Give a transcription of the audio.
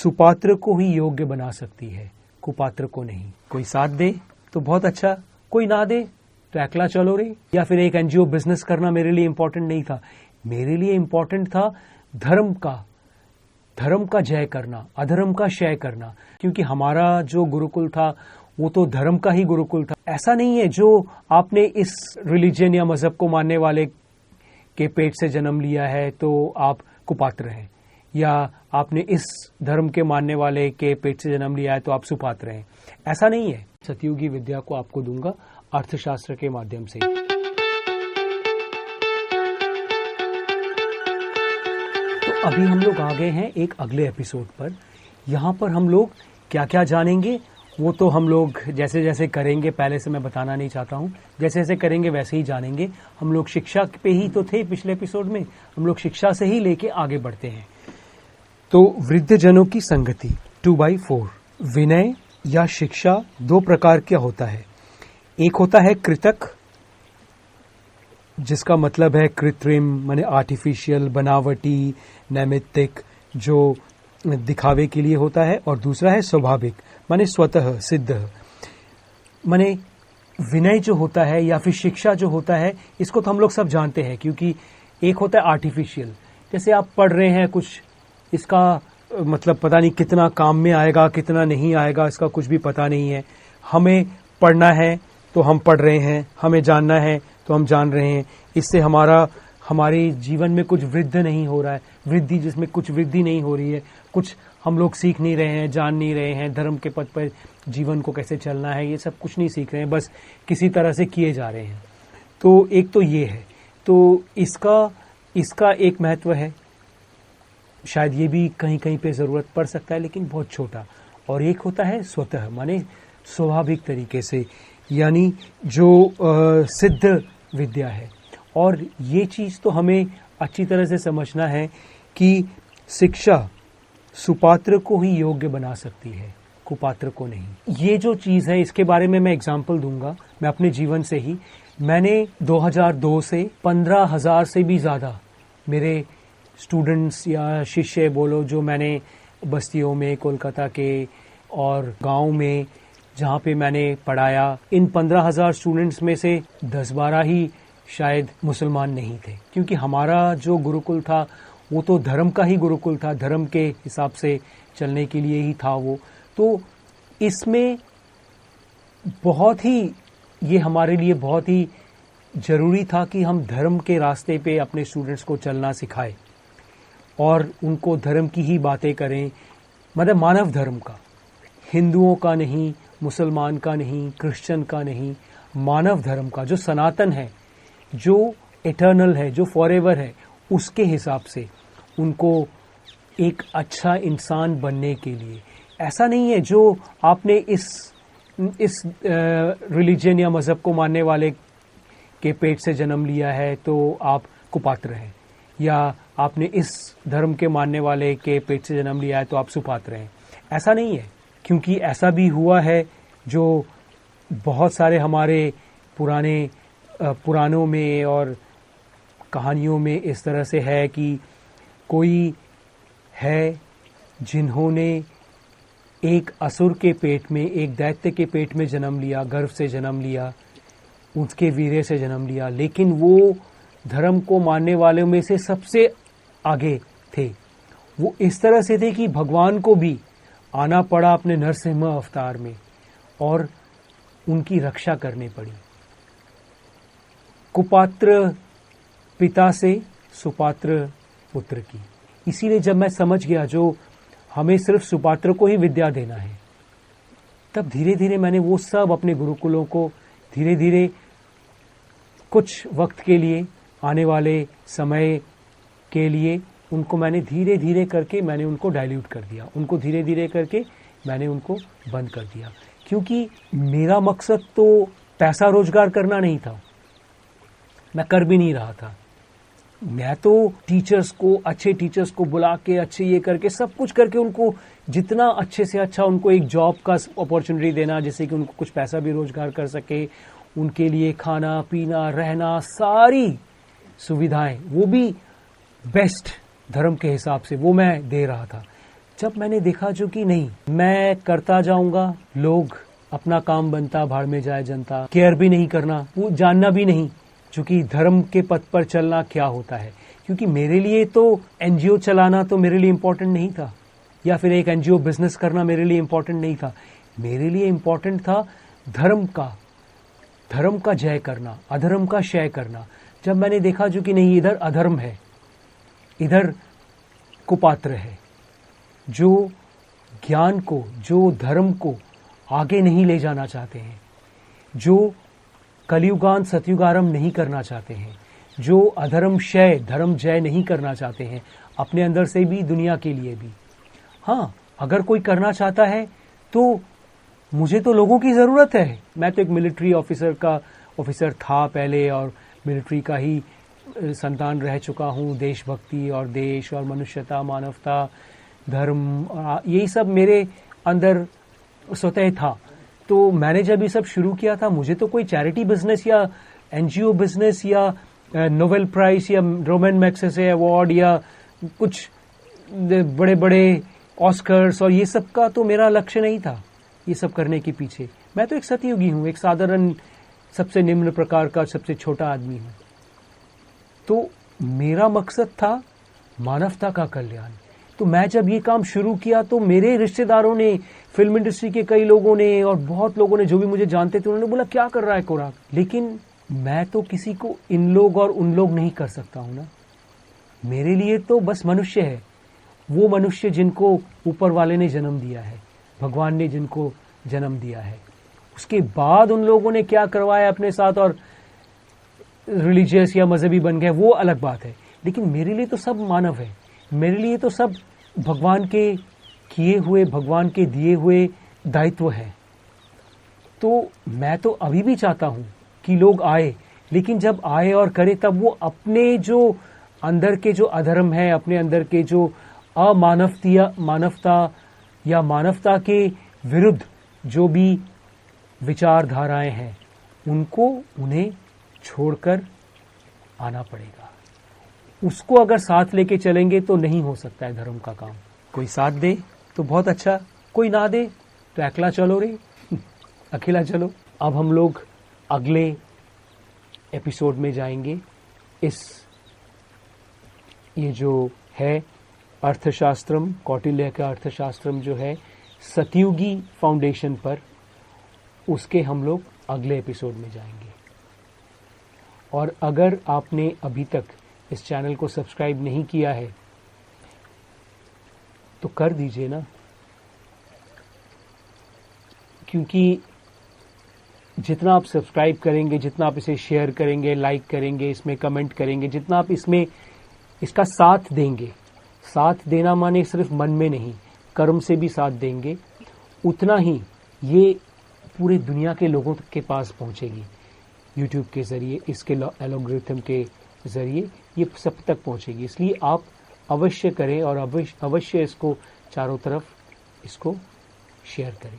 सुपात्र को ही योग्य बना सकती है, कुपात्र को नहीं। कोई साथ दे तो बहुत अच्छा, कोई ना दे तो अकेला चलो रे। या फिर एक एनजीओ बिजनेस करना मेरे लिए इंपॉर्टेंट नहीं था, मेरे लिए इंपॉर्टेंट था धर्म का जय करना, अधर्म का क्षय करना। क्योंकि हमारा जो गुरुकुल था वो तो धर्म का ही गुरुकुल था। ऐसा नहीं है जो आपने इस रिलीजन या मजहब को मानने वाले के पेट से जन्म लिया है तो आप कुपात्र हैं, या आपने इस धर्म के मानने वाले के पेट से जन्म लिया है तो आप सुपात्र हैं। ऐसा नहीं है। सतयुगी विद्या को आपको दूंगा अर्थशास्त्र के माध्यम से। तो अभी हम लोग आ गए हैं एक अगले एपिसोड पर। यहां पर हम लोग क्या क्या जानेंगे वो तो हम लोग जैसे जैसे करेंगे, पहले से मैं बताना नहीं चाहता हूं, जैसे जैसे करेंगे वैसे ही जानेंगे। हम लोग शिक्षा पे ही तो थे पिछले एपिसोड में, हम लोग शिक्षा से ही लेके आगे बढ़ते हैं। तो वृद्धजनों की संगति 2/4। विनय या शिक्षा दो प्रकार का होता है। एक होता है कृतक, जिसका मतलब है कृत्रिम, माने आर्टिफिशियल, बनावटी, नैमित्तिक, जो दिखावे के लिए होता है। और दूसरा है स्वाभाविक, माने स्वतः सिद्ध। माने विनय जो होता है या फिर शिक्षा जो होता है, इसको तो हम लोग सब जानते हैं। क्योंकि एक होता है आर्टिफिशियल, जैसे आप पढ़ रहे हैं कुछ, इसका मतलब पता नहीं कितना काम में आएगा कितना नहीं आएगा, इसका कुछ भी पता नहीं है। हमें पढ़ना है तो हम पढ़ रहे हैं, हमें जानना है तो हम जान रहे हैं। इससे हमारे जीवन में कुछ वृद्धि नहीं हो रहा है, वृद्धि जिसमें कुछ वृद्धि नहीं हो रही है, कुछ हम लोग सीख नहीं रहे हैं, जान नहीं रहे हैं, धर्म के पथ पर जीवन को कैसे चलना है ये सब कुछ नहीं सीख रहे हैं, बस किसी तरह से किए जा रहे हैं। तो एक तो ये है, तो इसका एक महत्व है, शायद ये भी कहीं कहीं पे जरूरत पड़ सकता है लेकिन बहुत छोटा। और एक होता है स्वतः, माने स्वाभाविक तरीके से, यानी जो सिद्ध विद्या है। और ये चीज तो हमें अच्छी तरह से समझना है कि शिक्षा सुपात्र को ही योग्य बना सकती है, कुपात्र को नहीं। ये जो चीज है इसके बारे में मैं एग्जाम्पल दूंगा, मैं अपने जीवन से ही। मैंने 2002 से 15,000 से भी ज्यादा मेरे स्टूडेंट्स या शिष्य बोलो, जो मैंने बस्तियों में, कोलकाता के और गांव में जहां पे मैंने पढ़ाया, इन 15,000 स्टूडेंट्स में से 10-12 ही शायद मुसलमान नहीं थे। क्योंकि हमारा जो गुरुकुल था वो तो धर्म का ही गुरुकुल था, धर्म के हिसाब से चलने के लिए ही था वो। तो इसमें बहुत ही, ये हमारे लिए बहुत ही जरूरी था कि हम धर्म के रास्ते पे अपने स्टूडेंट्स को चलना सिखाएं और उनको धर्म की ही बातें करें, मतलब मानव धर्म का, हिंदुओं का नहीं, मुसलमान का नहीं, क्रिश्चियन का नहीं, मानव धर्म का, जो सनातन है, जो इटर्नल है, जो फॉरएवर है, उसके हिसाब से उनको एक अच्छा इंसान बनने के लिए। ऐसा नहीं है जो आपने इस रिलीजन या मजहब को मानने वाले के पेट से जन्म लिया है तो आप कुपात्र हैं, या आपने इस धर्म के मानने वाले के पेट से जन्म लिया है तो आप सुपात्र हैं। ऐसा नहीं है। क्योंकि ऐसा भी हुआ है, जो बहुत सारे हमारे पुराणों में और कहानियों में इस तरह से है कि कोई है जिन्होंने एक असुर के पेट में, एक दैत्य के पेट में जन्म लिया, गर्भ से जन्म लिया, उसके वीर्य से जन्म लिया, लेकिन वो धर्म को मानने वालों में से सबसे आगे थे। वो इस तरह से थे कि भगवान को भी आना पड़ा अपने नरसिम्हा अवतार में और उनकी रक्षा करनी पड़ी। कुपात्र पिता से सुपात्र पुत्र की। इसीलिए जब मैं समझ गया जो हमें सिर्फ सुपात्र को ही विद्या देना है, तब धीरे धीरे मैंने वो सब अपने गुरुकुलों को धीरे धीरे कुछ वक्त के लिए, आने वाले समय के लिए, उनको मैंने धीरे धीरे करके मैंने उनको डाइल्यूट कर दिया, उनको धीरे धीरे करके मैंने उनको बंद कर दिया। क्योंकि मेरा मकसद तो पैसा रोजगार करना नहीं था, मैं कर भी नहीं रहा था। मैं तो टीचर्स को, अच्छे टीचर्स को बुला के, अच्छे ये करके, सब कुछ करके उनको जितना अच्छे से अच्छा उनको एक जॉब का अपॉर्चुनिटी देना, जिससे कि उनको कुछ पैसा भी रोजगार कर सके, उनके लिए खाना पीना रहना सारी सुविधाएं, वो भी बेस्ट धर्म के हिसाब से, वो मैं दे रहा था। जब मैंने देखा जो कि नहीं, मैं करता जाऊंगा, लोग अपना काम बनता, भाड़ में जाए जनता, केयर भी नहीं करना, वो जानना भी नहीं चूंकि धर्म के पथ पर चलना क्या होता है। क्योंकि मेरे लिए तो एनजीओ चलाना तो मेरे लिए इंपॉर्टेंट नहीं था, या फिर एक एनजीओ बिजनेस करना मेरे लिए इंपॉर्टेंट नहीं था। मेरे लिए इंपॉर्टेंट था धर्म का जय करना, अधर्म का क्षय करना। जब मैंने देखा जो कि नहीं, इधर अधर्म है, इधर कुपात्र है, जो ज्ञान को, जो धर्म को आगे नहीं ले जाना चाहते हैं, जो कलयुगान सतयुगारम नहीं करना चाहते हैं, जो अधर्म क्षय धर्म जय नहीं करना चाहते हैं, अपने अंदर से भी दुनिया के लिए भी। हाँ, अगर कोई करना चाहता है तो मुझे तो लोगों की जरूरत है। मैं तो एक मिलिट्री ऑफिसर था पहले, और मिलिट्री का ही संतान रह चुका हूँ। देशभक्ति और देश और मनुष्यता, मानवता, धर्म, यही सब मेरे अंदर स्वतः था। तो मैंने जब ये सब शुरू किया था, मुझे तो कोई चैरिटी बिजनेस या एनजीओ बिजनेस या नोबेल प्राइज या रोमन मैग्सेसे अवार्ड या कुछ बड़े बड़े ऑस्कर्स और ये सब का तो मेरा लक्ष्य नहीं था। ये सब करने के पीछे मैं तो एक सतयुगी हूं, एक साधारण, सबसे निम्न प्रकार का, सबसे छोटा आदमी हूं। तो मेरा मकसद था मानवता का कल्याण। तो मैं जब ये काम शुरू किया तो मेरे रिश्तेदारों ने, फिल्म इंडस्ट्री के कई लोगों ने और बहुत लोगों ने जो भी मुझे जानते थे, उन्होंने बोला क्या कर रहा है कोराक। लेकिन मैं तो किसी को इन लोग और उन लोग नहीं कर सकता हूं ना। मेरे लिए तो बस मनुष्य है, वो मनुष्य जिनको ऊपर वाले ने जन्म दिया है, भगवान ने जिनको जन्म दिया है। उसके बाद उन लोगों ने क्या करवाया अपने साथ और रिलीजियस या मजहबी बन गए, वो अलग बात है। लेकिन मेरे लिए तो सब मानव है, मेरे लिए तो सब भगवान के किए हुए, भगवान के दिए हुए दायित्व है। तो मैं तो अभी भी चाहता हूं कि लोग आए, लेकिन जब आए और करे तब वो अपने जो अंदर के जो अधर्म है, अपने अंदर के जो मानवता या मानवता के विरुद्ध जो भी विचारधाराएं हैं, उन्हें छोड़कर आना पड़ेगा। उसको अगर साथ लेके चलेंगे तो नहीं हो सकता है धर्म का काम। कोई साथ दे तो बहुत अच्छा, कोई ना दे तो अकेला चलो रे अकेला चलो। अब हम लोग अगले एपिसोड में जाएंगे। ये जो है अर्थशास्त्रम, कौटिल्य का अर्थशास्त्रम जो है सतयुगी फाउंडेशन पर, उसके हम लोग अगले एपिसोड में जाएंगे। और अगर आपने अभी तक इस चैनल को सब्सक्राइब नहीं किया है तो कर दीजिए ना, क्योंकि जितना आप सब्सक्राइब करेंगे, जितना आप इसे शेयर करेंगे, लाइक करेंगे, इसमें कमेंट करेंगे, जितना आप इसका साथ देंगे, साथ देना माने सिर्फ मन में नहीं, कर्म से भी साथ देंगे, उतना ही ये पूरी दुनिया के लोगों के पास पहुंचेगी। यूट्यूब के जरिए, इसके एल्गोरिथम के जरिए ये सब तक पहुंचेगी। इसलिए आप अवश्य करें और अवश्य इसको चारों तरफ इसको शेयर करें।